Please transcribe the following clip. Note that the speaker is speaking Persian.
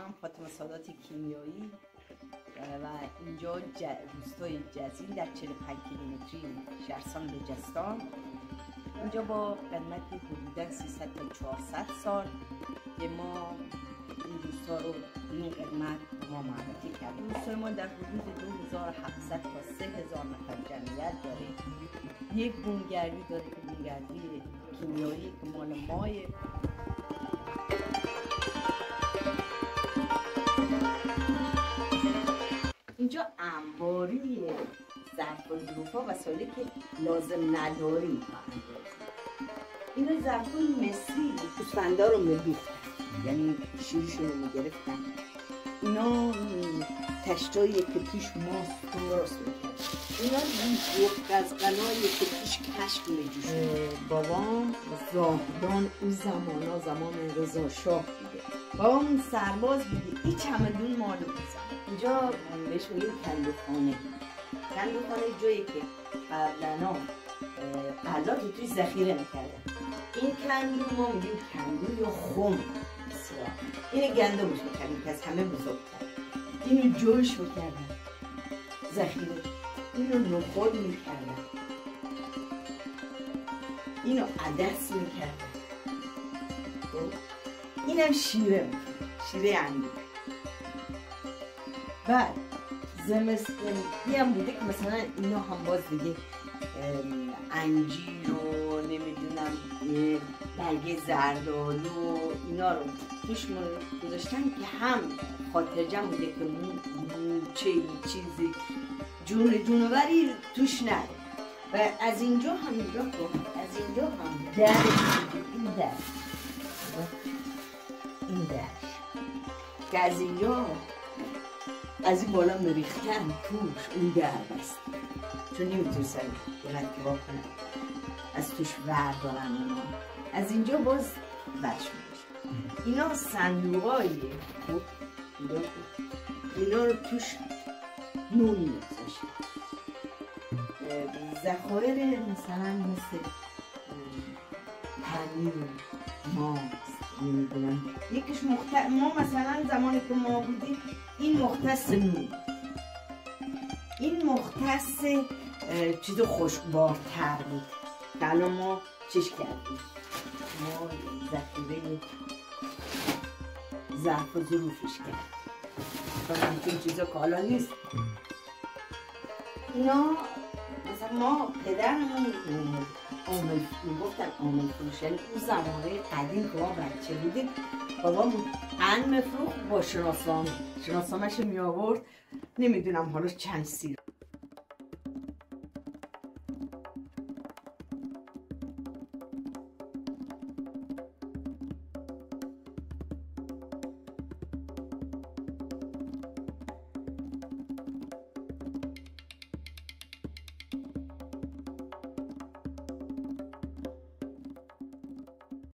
اسمم فاطمه سادات کیمیایی و اینجا روستای جزین در 45 کیلومتری شهرستان بلوچستان. اینجا با قدمت حدودا 300 تا 400 سال که ما این روستا رو این قدمت ما معرفی کردیم. روستای ما در حدود 2700 تا 3000 نفر جمعیت داره. یک بومگردی داره که بومگردی کیمیایی که مال مایه. اینجا انباری ظرف و ظروفا وسایلی که لازم نداریم. اینا ظرفای مسی گوسفندا رو می‌دوختن، یعنی شیرشون رو می‌گرفتن. اینا تشتایی که پیش ماست درست می‌کردن. اینا گفت از قنایی که پیش کشف می‌جوشن. بابام زاهدان اون زمان رضا شاه بوده. بابام سرباز بوده. این چمدون مال بوده. اینجا بهش میگیم کندوخانه. کندوخانه جایی که قبلا غلات رو توی ذخیره میکردن. این کندو ما میگیم کندو یا خم. اینو گندمش میکردیم که از همه بزرگتر. اینو جوش میکردن ذخیره. اینو نخود میکردن. اینو عدس میکردن. اینم شیره میکردن. شیره انگور. بعد زمستونی هم بوده که مثلا اینا هم باز دیگه انجیر و نمیدونم برگ زردآلو اینا رو توش گذاشتن که هم خاطرجم بوده که چه چیزی جونوری توش نره. و از اینجا هم نگاه کن، از اینجا هم در این در که از اینجا از این بالا مریختن توش اون در بست، چون نمیتونستن دقت که کنن از توش بردارن. اونا از اینجا باز برش میداشن. اینا صندوقاییه. اینا رو توش نون میگذاشن. ذخایر مثلا مثل پنیر، ماست، نمیدونم یکیش ما مثلا زمانی که ما بودیم این مختص نون، این مختص چیز خشکبارتر بود که الان ما چش کردیم. ما ذخیره ظرف و ظروفش کردیم. همچین چیزا که حالا نیست. اینا مثلا ما پدرمون گفتن عامل فروش، یعنی اون زمانه قدیم که ما بچه بودیم بابامون قند مفروخ با شناسنامه‌ش می آورد. نمیدونم حالا چند سیر